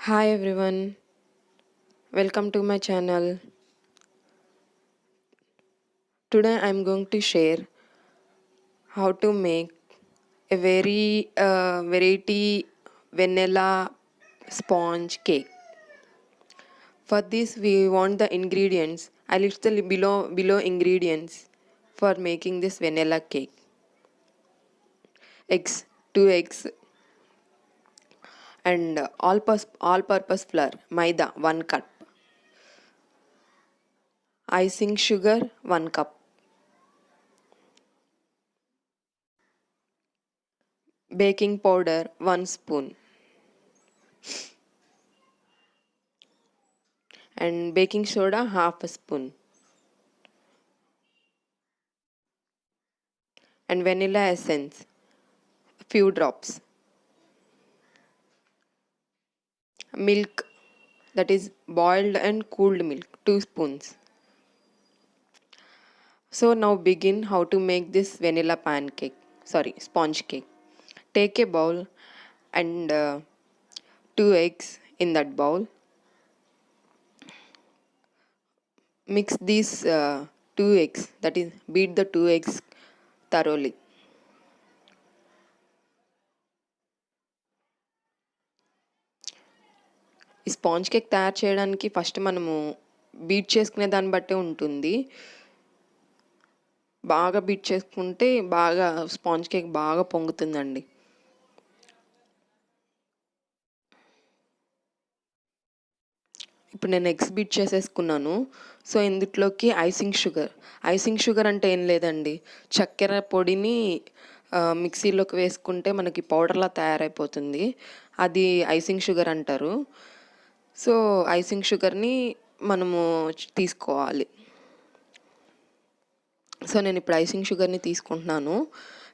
Hi everyone, welcome to my channel. Today I'm going to share how to make a very variety vanilla sponge cake. For this we want the ingredients. I list the below ingredients for making this vanilla cake. Eggs, 2 eggs, and all purpose flour, maida 1 cup, icing sugar 1 cup, baking powder 1 spoon, and baking soda half a spoon, and vanilla essence few drops, milk, that is boiled and cooled milk 2 spoons. So now begin how to make this vanilla sponge cake. Take a bowl and 2 eggs in that bowl. Mix these 2 eggs, that is beat the 2 eggs thoroughly. ఈ sponge cake తయారు చేయడానికి first మనము beat చేసుకునే దాన్ని బట్టే ఉంటుంది. బాగా beat చేసుకుంటే బాగా స్పాంజ్ కేక్ బాగా పొంగుతుందండి. ఇప్పుడు నేను ఎగ్స్ బీట్ చేసేసుకున్నాను. సో ఇందులోకి ఐసింగ్ షుగర్ అంటే ఏం లేదండి, చక్కెర పొడిని మిక్సీలోకి వేసుకుంటే మనకి పౌడర్లా తయారైపోతుంది, అది ఐసింగ్ షుగర్ అంటారు. సో ఐసింగ్ షుగర్ని మనము తీసుకోవాలి. సో నేను ఇప్పుడు ఐసింగ్ షుగర్ని తీసుకుంటున్నాను.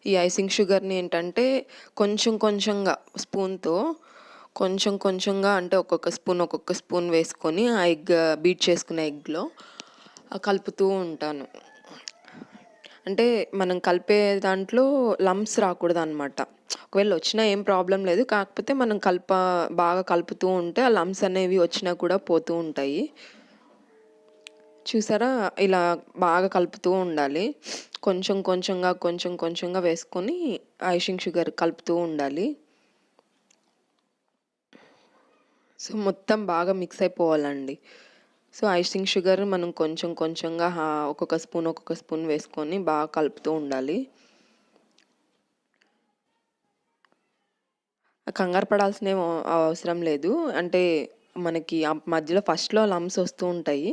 ఈ ఐసింగ్ షుగర్ని ఏంటంటే కొంచెం కొంచెంగా స్పూన్తో కొంచెం కొంచెంగా, అంటే ఒక్కొక్క స్పూన్ వేసుకొని ఆ ఎగ్ బీట్ చేసుకునే ఎగ్లో కలుపుతూ ఉంటాను. అంటే మనం కలిపే దాంట్లో లంప్స్ రాకూడదు అనమాట. ఒకవేళ వచ్చినా ఏం ప్రాబ్లం లేదు, కాకపోతే మనం బాగా కలుపుతూ ఉంటే ఆ లంప్స్ అనేవి వచ్చినా కూడా పోతూ ఉంటాయి. చూసారా, ఇలా బాగా కలుపుతూ ఉండాలి. కొంచెం కొంచెంగా వేసుకొని ఐసింగ్ షుగర్ కలుపుతూ ఉండాలి. సో మొత్తం బాగా మిక్స్ అయిపోవాలండి. సో ఐసింగ్ షుగర్ మనం కొంచెం కొంచెంగా ఒక్కొక్క స్పూన్ వేసుకొని బాగా కలుపుతూ ఉండాలి. కంగారు పడాల్సిన అవసరం లేదు, అంటే మనకి ఆ మధ్యలో ఫస్ట్లో లంప్స్ వస్తూ ఉంటాయి,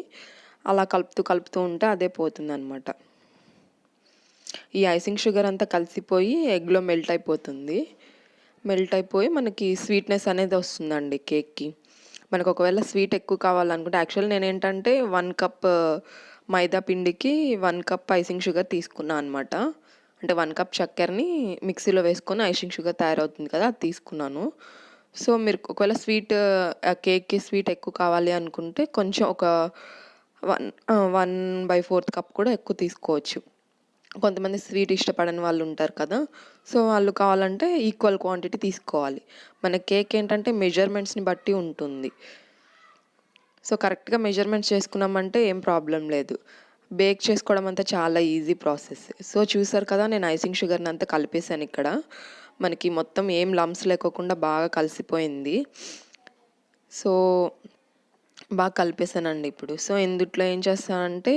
అలా కలుపుతూ ఉంటే అదే పోతుందన్నమాట. ఈ ఐసింగ్ షుగర్ అంతా కలిసిపోయి ఎగ్లో మెల్ట్ అయిపోయి మనకి స్వీట్నెస్ అనేది వస్తుందండి కేక్కి. మనకు ఒకవేళ స్వీట్ ఎక్కువ కావాలనుకుంటే, యాక్చువల్లీ నేనేంటంటే 1 కప్ మైదా పిండికి 1 కప్ ఐసింగ్ షుగర్ తీసుకున్నాను అనమాట. అంటే 1 కప్ చక్కెరని మిక్సీలో వేసుకొని ఐసింగ్ షుగర్ తయారవుతుంది కదా, అది తీసుకున్నాను. సో మీరు ఒకవేళ కేక్కి స్వీట్ ఎక్కువ కావాలి అనుకుంటే కొంచెం ఒక 1/4 కప్ కూడా ఎక్కువ తీసుకోవచ్చు. కొంతమంది స్వీట్ ఇష్టపడని వాళ్ళు ఉంటారు కదా, సో వాళ్ళు కావాలంటే ఈక్వల్ క్వాంటిటీ తీసుకోవాలి. మన కేక్ ఏంటంటే మెజర్మెంట్స్ని బట్టి ఉంటుంది. సో కరెక్ట్గా మెజర్మెంట్స్ చేసుకున్నామంటే ఏం ప్రాబ్లం లేదు. బేక్ చేసుకోవడం అంతా చాలా ఈజీ ప్రాసెస్. సో చూసారు కదా, నేను ఐసింగ్ షుగర్ని అంతా కలిపేసాను ఇక్కడ. మనకి మొత్తం ఏం లంప్స్ లేకోకుండా బాగా కలిసిపోయింది. సో బాగా కలిపేసానండి ఇప్పుడు. సో ఇందుట్లో ఏం చేస్తానంటే,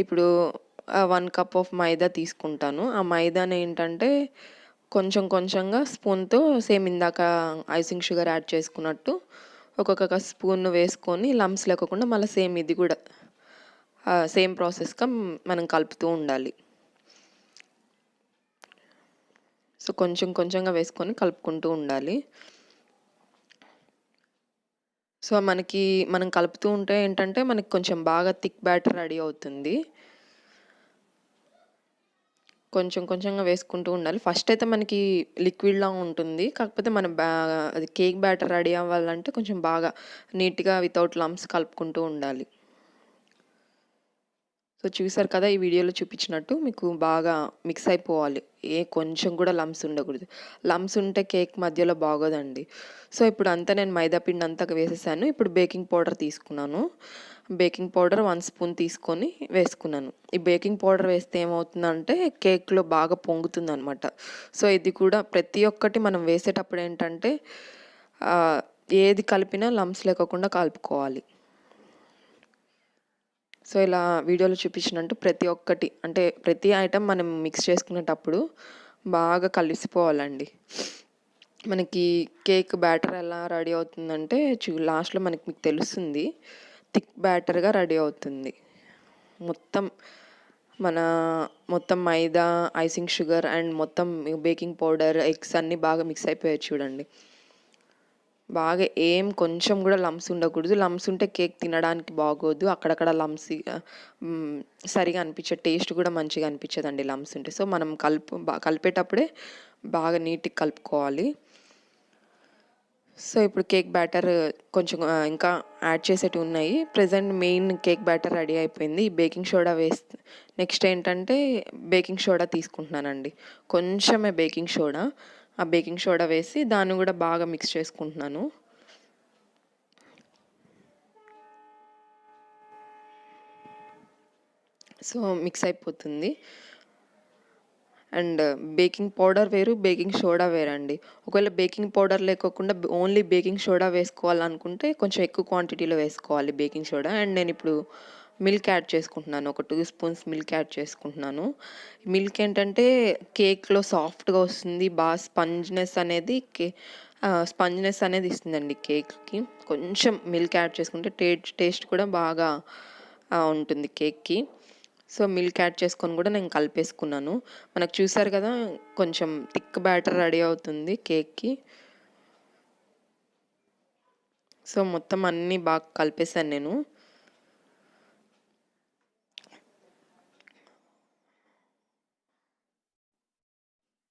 ఇప్పుడు 1 కప్ ఆఫ్ మైదా తీసుకుంటాను. ఆ మైదాని ఏంటంటే కొంచెం కొంచెంగా స్పూన్తో సేమ్ ఇందాక ఐసింగ్ షుగర్ యాడ్ చేసుకున్నట్టు ఒక్కొక్క స్పూన్ వేసుకొని లంప్స్ లేకుండా మళ్ళీ సేమ్ ఇది కూడా సేమ్ ప్రాసెస్గా మనం కలుపుతూ ఉండాలి. సో కొంచెం కొంచెంగా వేసుకొని కలుపుకుంటూ ఉండాలి. సో మనం కలుపుతూ ఉంటే ఏంటంటే మనకి కొంచెం బాగా థిక్ బ్యాటర్ రెడీ అవుతుంది. కొంచెం కొంచెంగా వేసుకుంటూ ఉండాలి. ఫస్ట్ అయితే మనకి లిక్విడ్లా ఉంటుంది, కాకపోతే మనం అది కేక్ బ్యాటర్ రెడీ అవ్వాలంటే కొంచెం బాగా నీట్గా వితౌట్ లంప్స్ కలుపుకుంటూ ఉండాలి. సో చూసారు కదా, ఈ వీడియోలో చూపించినట్టు మీకు బాగా మిక్స్ అయిపోవాలి. కొంచెం కూడా లంప్స్ ఉండకూడదు. లంప్స్ ఉంటే కేక్ మధ్యలో బాగోదండి. సో ఇప్పుడు అంతా నేను మైదా పిండి అంతా వేసేసాను. ఇప్పుడు బేకింగ్ పౌడర్ తీసుకున్నాను. బేకింగ్ పౌడర్ 1 స్పూన్ తీసుకొని వేసుకున్నాను. ఈ బేకింగ్ పౌడర్ వేస్తే ఏమవుతుందంటే కేక్లో బాగా పొంగుతుందనమాట. సో ఇది కూడా ప్రతి ఒక్కటి మనం వేసేటప్పుడు ఏంటంటే ఏది కలిపినా లంప్స్ లేకోకుండా కలుపుకోవాలి. సో ఇలా వీడియోలో చూపించినట్టు ప్రతి ఒక్కటి అంటే ప్రతి ఐటెం మనం మిక్స్ చేసుకునేటప్పుడు బాగా కలిసిపోవాలండి. మనకి కేక్ బ్యాటర్ ఎలా రెడీ అవుతుందంటే లాస్ట్లో మీకు తెలుస్తుంది. థిక్ బ్యాటర్గా రెడీ అవుతుంది. మొత్తం మైదా, ఐసింగ్ షుగర్ అండ్ మొత్తం బేకింగ్ పౌడర్, ఎగ్స్ అన్నీ బాగా మిక్స్ అయిపోయాయి చూడండి. బాగా కొంచెం కూడా లంప్స్ ఉండకూడదు. లంప్స్ ఉంటే కేక్ తినడానికి బాగోదు. అక్కడక్కడ లంప్స్ సరిగా అనిపించదు. టేస్ట్ కూడా మంచిగా అనిపించదండి లంప్స్ ఉంటే. సో మనం కలిపేటప్పుడే బాగా నీట్గా కలుపుకోవాలి. సో ఇప్పుడు కేక్ బ్యాటర్ కొంచెం ఇంకా యాడ్ చేసేటివి ఉన్నాయి. Present main cake batter ready అయిపోయింది. బేకింగ్ సోడా నెక్స్ట్ ఏంటంటే బేకింగ్ సోడా తీసుకుంటున్నానండి. కొంచెమే బేకింగ్ సోడా. ఆ బేకింగ్ సోడా వేసి దాన్ని కూడా బాగా మిక్స్ చేసుకుంటున్నాను. సో మిక్స్ అయిపోతుంది. అండ్ బేకింగ్ పౌడర్ వేరు, బేకింగ్ సోడా వేరండి. ఒకవేళ బేకింగ్ పౌడర్ లేకోకుండా ఓన్లీ బేకింగ్ సోడా వేసుకోవాలనుకుంటే కొంచెం ఎక్కువ క్వాంటిటీలో వేసుకోవాలి బేకింగ్ సోడా. అండ్ నేను ఇప్పుడు మిల్క్ యాడ్ చేసుకుంటున్నాను. ఒక 2 స్పూన్స్ మిల్క్ యాడ్ చేసుకుంటున్నాను. మిల్క్ ఏంటంటే కేక్లో సాఫ్ట్గా వస్తుంది. బాగా స్పంజ్నెస్ అనేది ఇస్తుందండి కేక్కి. కొంచెం మిల్క్ యాడ్ చేసుకుంటే టేస్ట్ కూడా బాగా ఉంటుంది కేక్కి. సో మిల్క్ యాడ్ చేసుకొని కూడా నేను కలిపేసుకున్నాను. మనకు చూసారు కదా, కొంచెం థిక్ బ్యాటర్ రెడీ అవుతుంది కేక్కి. సో మొత్తం అన్నీ బాగా కలిపేసాను నేను.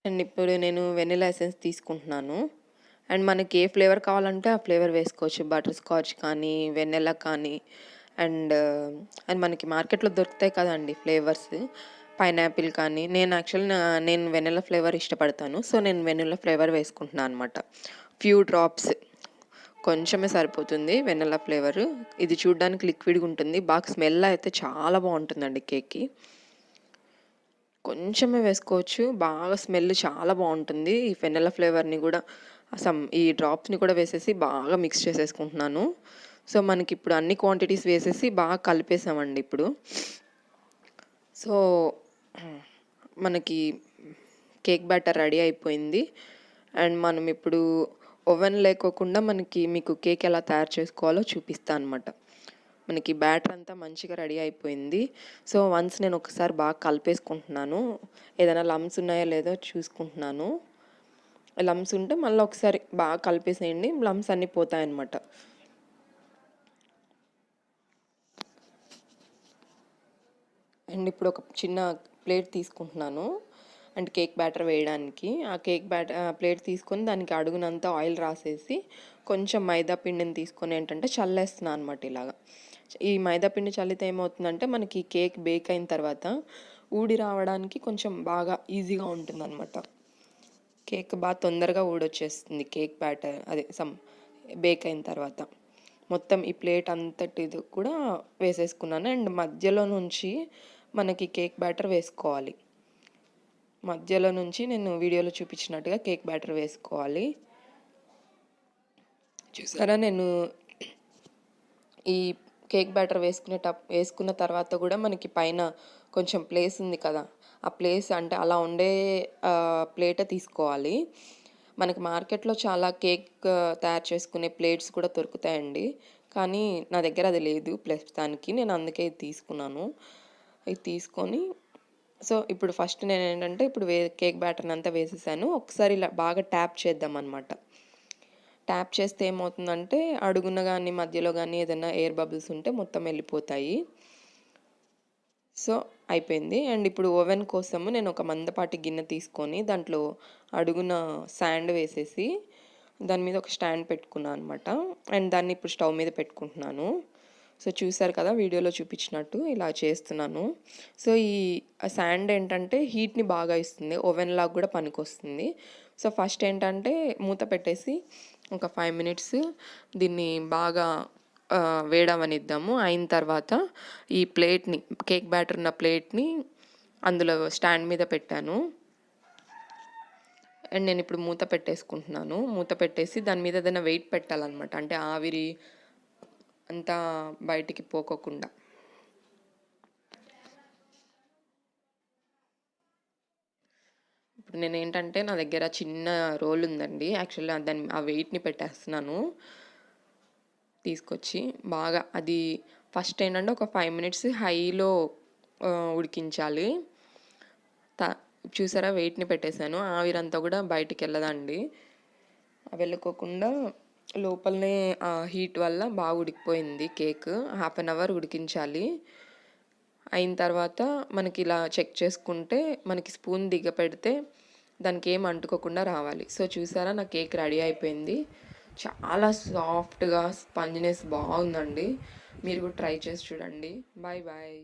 అండ్ ఇప్పుడు నేను వెనిలా ఎసెన్స్ తీసుకుంటున్నాను. అండ్ మనకి ఏ ఫ్లేవర్ కావాలంటే ఆ ఫ్లేవర్ వేసుకోవచ్చు. బటర్ స్కాచ్ కానీ, వెనిలా కానీ, అండ్ మనకి మార్కెట్లో దొరుకుతాయి కదండి ఫ్లేవర్స్. పైనాపిల్ కానీ, నేను వెనిలా ఫ్లేవర్ ఇష్టపడతాను. సో నేను వెనిలా ఫ్లేవర్ వేసుకుంటున్నాను అనమాట. ఫ్యూ డ్రాప్స్, కొంచెమే సరిపోతుంది వెనిలా ఫ్లేవర్. ఇది చూడడానికి లిక్విడ్గా ఉంటుంది. బాగా స్మెల్ అయితే చాలా బాగుంటుందండి కేక్కి. కొంచెమే వేసుకోవచ్చు. బాగా స్మెల్ చాలా బాగుంటుంది. ఈ వెనిలా ఫ్లేవర్ని కూడా ఈ డ్రాప్స్ని కూడా వేసేసి బాగా మిక్స్ చేసేసుకుంటున్నాను. సో మనకి ఇప్పుడు అన్ని క్వాంటిటీస్ వేసేసి బాగా కలిపేసామండి ఇప్పుడు. సో మనకి కేక్ బ్యాటర్ రెడీ అయిపోయింది. అండ్ మనం ఇప్పుడు ఓవెన్ లేకోకుండా మీకు కేక్ ఎలా తయారు చేసుకోవాలో చూపిస్తాను అనమాట. మనకి బ్యాటర్ అంతా మంచిగా రెడీ అయిపోయింది. సో వన్స్ నేను ఒకసారి బాగా కలిపేసుకుంటున్నాను. ఏదైనా లంప్స్ ఉన్నాయో లేదో చూసుకుంటున్నాను. లంప్స్ ఉంటే మళ్ళీ ఒకసారి బాగా కలిపేసేయండి. లంప్స్ అన్నీ పోతాయన్నమాట. అండ్ ఇప్పుడు ఒక చిన్న ప్లేట్ తీసుకుంటున్నాను అండ్ కేక్ బ్యాటర్ వేయడానికి. ఆ ప్లేట్ తీసుకొని దానికి అడుగునంతా ఆయిల్ రాసేసి కొంచెం మైదా పిండిని తీసుకొని ఏంటంటే చల్లేస్తున్నాను అనమాట. ఇలాగా ఈ మైదా పిండి చల్లితే ఏమవుతుందంటే మనకి కేక్ బేక్ అయిన తర్వాత ఊడి రావడానికి కొంచెం బాగా ఈజీగా ఉంటుందన్నమాట. కేక్ బాగా తొందరగా ఊడొచ్చేస్తుంది కేక్ బ్యాటర్ బేక్ అయిన తర్వాత. మొత్తం ఈ ప్లేట్ అంతటిది కూడా వేసేసుకున్నాను. అండ్ మధ్యలో నుంచి మనకి కేక్ బ్యాటర్ వేసుకోవాలి. మధ్యలో నుంచి నేను వీడియోలో చూపించినట్టుగా కేక్ బ్యాటర్ వేసుకోవాలి. చూసారా, నేను ఈ కేక్ బ్యాటర్ వేసుకున్న తర్వాత కూడా మనకి పైన కొంచెం ప్లేస్ ఉంది కదా, ఆ ప్లేస్ అంటే అలా ఉండే ప్లేటే తీసుకోవాలి. మనకి మార్కెట్లో చాలా కేక్ తయారు చేసుకునే ప్లేట్స్ కూడా దొరుకుతాయండి. కానీ నా దగ్గర అది లేదు ప్రస్తుతానికి. నేను అందుకే ఇది తీసుకున్నాను. ఇది తీసుకొని సో ఇప్పుడు ఫస్ట్ నేను ఏంటంటే ఇప్పుడు కేక్ బ్యాటర్ని అంతా వేసేసాను. ఒకసారి ఇలా బాగా ట్యాప్ చేద్దాం అనమాట. ట్యాప్ చేస్తే ఏమవుతుందంటే అడుగున కానీ మధ్యలో కానీ ఏదైనా ఎయిర్ బబుల్స్ ఉంటే మొత్తం వెళ్ళిపోతాయి. సో అయిపోయింది. అండ్ ఇప్పుడు ఓవెన్ కోసము నేను ఒక మందపాటి గిన్నె తీసుకొని దాంట్లో అడుగున శాండ్ వేసేసి దాని మీద ఒక స్టాండ్ పెట్టుకున్నాను అనమాట. అండ్ దాన్ని ఇప్పుడు స్టవ్ మీద పెట్టుకుంటున్నాను. సో చూసారు కదా వీడియోలో చూపించినట్టు ఇలా చేస్తున్నాను. సో ఈ శాండ్ ఏంటంటే హీట్ని బాగా ఇస్తుంది, ఓవెన్ లాగా కూడా పనికొస్తుంది. సో ఫస్ట్ ఏంటంటే మూత పెట్టేసి ఒక 5 మినిట్స్ దీన్ని బాగా వేడవనిద్దాము. అయిన తర్వాత ఈ ప్లేట్ని, కేక్ బ్యాటర్ ఉన్న ప్లేట్ని అందులో స్టాండ్ మీద పెట్టాను. అండ్ నేను ఇప్పుడు మూత పెట్టేసుకుంటున్నాను. మూత పెట్టేసి దాని మీద ఏదైనా వెయిట్ పెట్టాలన్నమాట, అంటే ఆవిరి అంతా బయటికి పోకోకుండా. ఇప్పుడు నేను ఏంటంటే నా దగ్గర చిన్న రోల్ ఉందండి, యాక్చువల్లీ దాన్ని ఆ వెయిట్ని పెట్టేస్తున్నాను తీసుకొచ్చి. బాగా అది ఫస్ట్ ఏంటంటే ఒక 5 మినిట్స్ హైలో ఉడికించాలి. చూసారా వెయిట్ని పెట్టేశాను, ఆవిరంతా కూడా బయటికి వెళ్ళదండి. వెళ్ళకోకుండా లోపలనే ఆ హీట్ వల్ల బాగా ఉడికిపోయింది కేక్. 1/2 అవర్ ఉడికించాలి. అయిన తర్వాత మనకి ఇలా చెక్ చేసుకుంటే మనకి స్పూన్ దిగ పెడితే దానికి ఏం అంటుకోకుండా రావాలి. సో చూసారా నా కేక్ రెడీ అయిపోయింది. చాలా సాఫ్ట్గా స్పంజినెస్ బాగుందండి. మీరు కూడా ట్రై చేసి చూడండి. Bye bye.